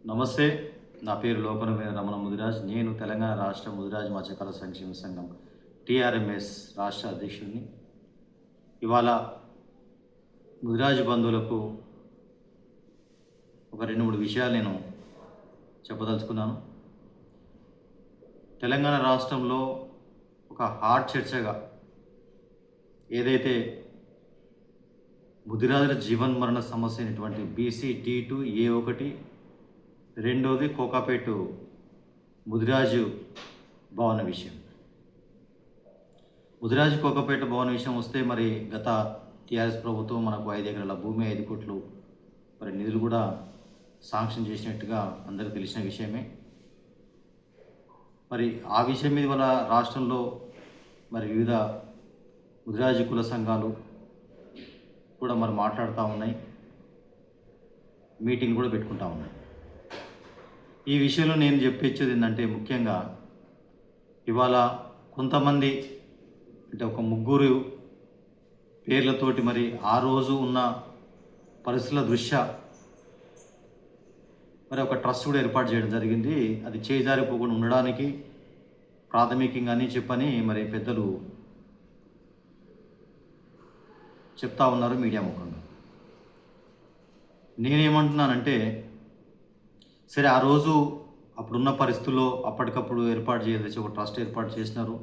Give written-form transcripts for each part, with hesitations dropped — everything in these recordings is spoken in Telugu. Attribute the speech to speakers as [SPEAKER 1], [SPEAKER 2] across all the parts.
[SPEAKER 1] నమస్తే. నా పేరు లోకనవేన రమణ ముదిరాజ్. నేను తెలంగాణ రాష్ట్ర ముదిరాజ్ మత్స్యకార సంక్షేమ సంఘం టీఆర్ఎంఎస్ రాష్ట్ర అధ్యక్షుడిని. ఇవాళ ముదిరాజ్ బంధువులకు ఒక 2-3 విషయాలు నేను చెప్పదలుచుకున్నాను. తెలంగాణ రాష్ట్రంలో ఒక హాట్ చర్చగా ఏదైతే ముదిరాజుల జీవన్మరణ సమస్య అయినటువంటి బీసీ టీ2 ఏ1, రెండోది కోకాపేట ముదిరాజు భవన విషయం. ముదిరాజు కోకాపేట భవన విషయం వస్తే మరి గత టీఆర్ఎస్ ప్రభుత్వం మనకు 5 ఎకరాల భూమి 5 కోట్లు మరి నిధులు కూడా శాంక్షన్ చేసినట్టుగా అందరికీ తెలిసిన విషయమే. మరి ఆ విషయం మీద వాళ్ళ రాష్ట్రంలో మరి వివిధ ముదిరాజు కుల సంఘాలు కూడా మరి మాట్లాడుతూ ఉన్నాయి, మీటింగ్ కూడా పెట్టుకుంటూ ఉన్నాయి. ఈ విషయంలో నేను చెప్పేది ఏంటంటే, ముఖ్యంగా ఇవాళ కొంతమంది అంటే ఒక 3 పేర్లతోటి మరి ఆ రోజు ఉన్న పరిస్థితుల దృష్ట్యా మరి ఒక ట్రస్ట్ కూడా ఏర్పాటు చేయడం జరిగింది. అది చేజారిపోకుండా ఉండడానికి ప్రాథమికంగా అని చెప్పని మరి పెద్దలు చెప్తా ఉన్నారు మీడియా ముఖంగా. నేనేమంటున్నానంటే, సరే ఆ రోజు అప్పుడున్న పరిస్థితుల్లో అప్పటికప్పుడు ఏర్పాటు చేయాల్సి ఒక ట్రస్ట్ ఏర్పాటు చేసినారు.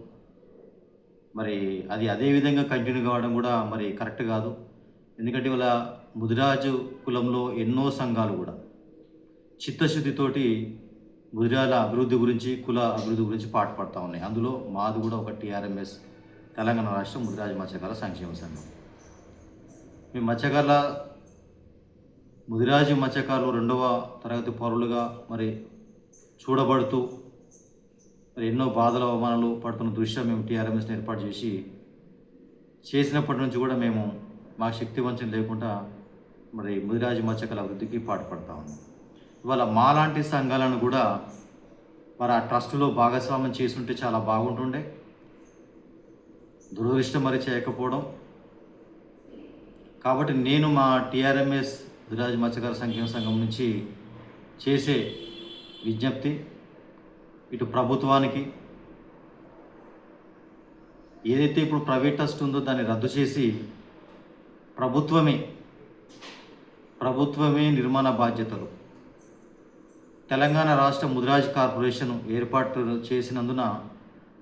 [SPEAKER 1] మరి అది అదే విధంగా కంటిన్యూ కావడం కూడా మరి కరెక్ట్ కాదు. ఎందుకంటే ఇవాళ ముదిరాజు కులంలో ఎన్నో సంఘాలు కూడా చిత్తశుద్ధితోటి ముదిరాల అభివృద్ధి గురించి, కుల అభివృద్ధి గురించి పాటుపడతా ఉన్నాయి. అందులో మాది కూడా ఒక టీఆర్ఎంఎస్ తెలంగాణ రాష్ట్ర ముదిరాజు మత్స్యకార సంక్షేమ సంఘం. మేము ముదిరాజు మత్స్యకారులు 2వ తరగతి పౌరులుగా మరి చూడబడుతూ మరి ఎన్నో బాధల అవమానాలు పడుతున్న దృష్ట్యా మేము టీఆర్ఎంఎస్ని ఏర్పాటు చేసినప్పటి నుంచి కూడా మేము మా శక్తి వంచన లేకుండా మరి ముదిరాజు మత్స్యకారుల అభివృద్ధికి పాటుపడతా ఉన్నాం. ఇవాళ మాలాంటి సంఘాలను కూడా మరి ఆ ట్రస్టులో భాగస్వామ్యం చేసుంటే చాలా బాగుంటుండే. దురదృష్టం మరి చేయకపోవడం. కాబట్టి నేను మా టీఆర్ఎంఎస్ ముదిరాజు మత్స్యకార సంక్షేమ సంఘం నుంచి చేసే విజ్ఞప్తి ఇటు ప్రభుత్వానికి, ఏదైతే ఇప్పుడు ప్రైవేట్ ట్రస్ట్ ఉందో దాన్ని రద్దు చేసి ప్రభుత్వమే నిర్మాణ బాధ్యతలు తెలంగాణ రాష్ట్ర ముదిరాజు కార్పొరేషన్ ఏర్పాటు చేసినందున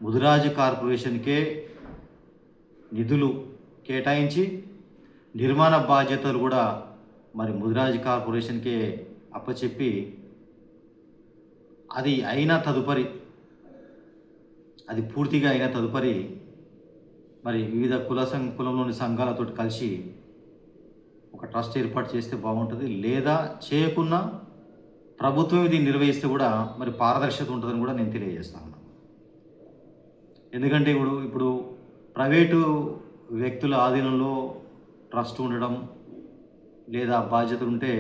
[SPEAKER 1] ముదిరాజు కార్పొరేషన్కే నిధులు కేటాయించి నిర్మాణ బాధ్యతలు కూడా మరి ముదిరాజు కార్పొరేషన్కే అప్పచెప్పి అది పూర్తిగా అయిన తదుపరి మరి వివిధ కులంలోని సంఘాలతో కలిసి ఒక ట్రస్ట్ ఏర్పాటు చేస్తే బాగుంటుంది. లేదా చేయకున్నా ప్రభుత్వం ఇది నిర్వహిస్తే కూడా మరి పారదర్శకత ఉంటుందని కూడా నేను తెలియజేస్తాను. ఎందుకంటే ఇప్పుడు ప్రైవేటు వ్యక్తుల ఆధీనంలో ట్రస్ట్ ఉండడం లేదా బాధ్యతలు ఉంటే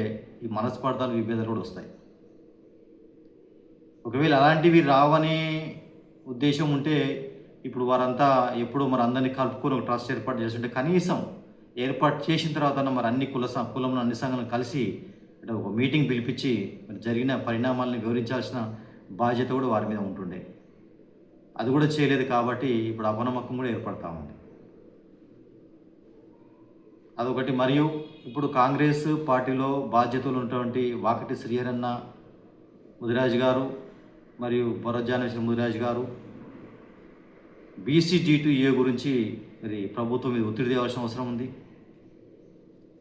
[SPEAKER 1] ఈ మనస్పర్ధాలు, విభేదాలు కూడా వస్తాయి. ఒకవేళ అలాంటివి రావనే ఉద్దేశం ఉంటే ఇప్పుడు వారంతా ఎప్పుడు మరి అందరినీ కలుపుకొని ఒక ట్రస్ట్ ఏర్పాటు చేస్తుంటే, కనీసం ఏర్పాటు చేసిన తర్వాత మరి అన్ని కులంలో అన్ని సంఘాలను కలిసి అంటే ఒక మీటింగ్ పిలిపించి మరి జరిగిన పరిణామాలను వివరించాల్సిన బాధ్యత కూడా వారి మీద ఉంటుండే. అది కూడా చేయలేదు కాబట్టి ఇప్పుడు అపనమ్మకం కూడా ఏర్పడతా ఉంది. అదొకటి. మరియు ఇప్పుడు కాంగ్రెస్ పార్టీలో బాధ్యతలు ఉన్నటువంటి వాకటి శ్రీహరన్న ముదిరాజు గారు మరియు బొరజానేశ్వర ముదిరాజు గారు బీసీ టీ2 ఏ గురించి మరి ప్రభుత్వం మీద ఒత్తిడి తేవాల్సిన అవసరం ఉంది.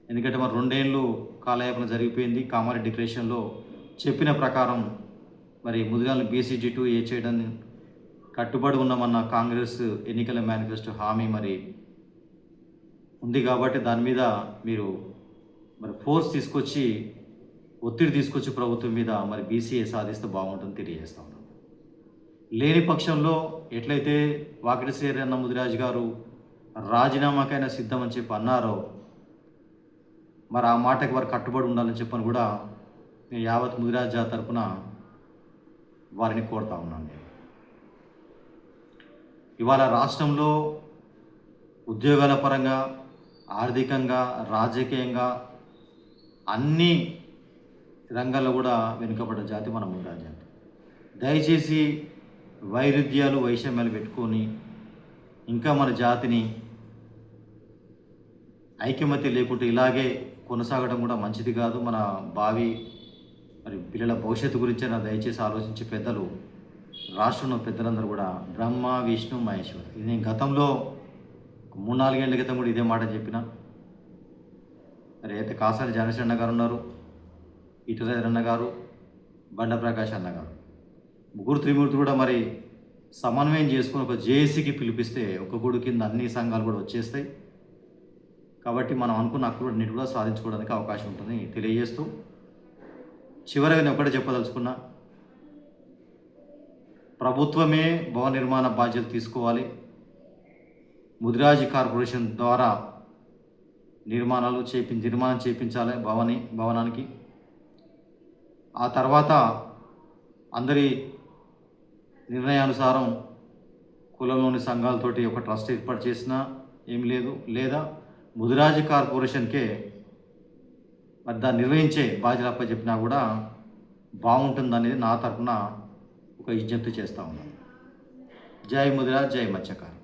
[SPEAKER 1] ఎందుకంటే మరి 2 ఏళ్ళు కాలయాపన జరిగిపోయింది. కామారెడ్డి డిక్లరేషన్లో చెప్పిన ప్రకారం మరి ముదిరాలను బీసీ టీ2 ఏ చేయడాన్ని కట్టుబడి ఉన్నామన్న కాంగ్రెస్ ఎన్నికల మేనిఫెస్టో హామీ మరి ఉంది. కాబట్టి దాని మీద మీరు మరి ఒత్తిడి తీసుకొచ్చి ప్రభుత్వం మీద మరి బీసీఏ సాధిస్తే బాగుంటుందని తెలియజేస్తా ఉన్నాను. లేని పక్షంలో ఎట్లయితే వాకిటి శ్రీహరన్న ముదిరాజు గారు రాజీనామాకైనా సిద్ధమని చెప్పి అన్నారో మరి ఆ మాటకి వారు కట్టుబడి ఉండాలని చెప్పని కూడా నేను యావత్ ముదిరాజు జాతి తరపున వారిని కోరుతా ఉన్నాను. ఇవాళ రాష్ట్రంలో ఉద్యోగాల పరంగా, ఆర్థికంగా, రాజకీయంగా అన్ని రంగాల్లో కూడా వెనుకబడ్డ జాతి మన ముద్రా జాతి. దయచేసి వైరుధ్యాలు వైషమ్యాలు పెట్టుకొని ఇంకా మన జాతిని ఐకమత్య లేకుంటే ఇలాగే కొనసాగడం కూడా మంచిది కాదు. మన భావి మరి పిల్లల భవిష్యత్తు గురించైనా దయచేసి ఆలోచించి పెద్దలు, రాష్ట్రంలో పెద్దలందరూ కూడా బ్రహ్మ విష్ణు మహేశ్వర్, ఇది నేను గతంలో 3-4 ఏళ్ల క్రితం కూడా ఇదే మాట చెప్పిన. మరి అయితే కాసాని జానేశ్వర అన్న గారు ఉన్నారు, ఈటెల అన్న గారు, బండ ప్రకాష్ అన్న గారు, ముగ్గురు త్రిమూర్తి కూడా మరి సమన్వయం చేసుకుని ఒక జేఏసీకి పిలిపిస్తే ఒక గూడు కింద అన్ని సంఘాలు కూడా వచ్చేస్తాయి. కాబట్టి మనం అనుకున్న హక్కులు అన్నిటి కూడా సాధించుకోవడానికి అవకాశం ఉంటుంది తెలియజేస్తూ, చివరిగా నేను ఒకటే చెప్పదలుచుకున్నా, ప్రభుత్వమే భవన నిర్మాణ బాధ్యత తీసుకోవాలి. ముదిరాజ్ కార్పొరేషన్ ద్వారా నిర్మాణం చేయించాలి భవనానికి. ఆ తర్వాత అందరి నిర్ణయానుసారం కులంలోని సంఘాలతోటి ఒక ట్రస్ట్ ఏర్పాటు చేసినా ఏమి లేదు, లేదా ముదిరాజ్ కార్పొరేషన్కే మరి దాన్ని నిర్వహించే బాధ్యత అప్పచెప్పినా కూడా బాగుంటుందనేది నా తరఫున ఒక విజ్ఞప్తి చేస్తూ ఉన్నాను. జై ముదిరాజ్, జై మత్స్యకార్.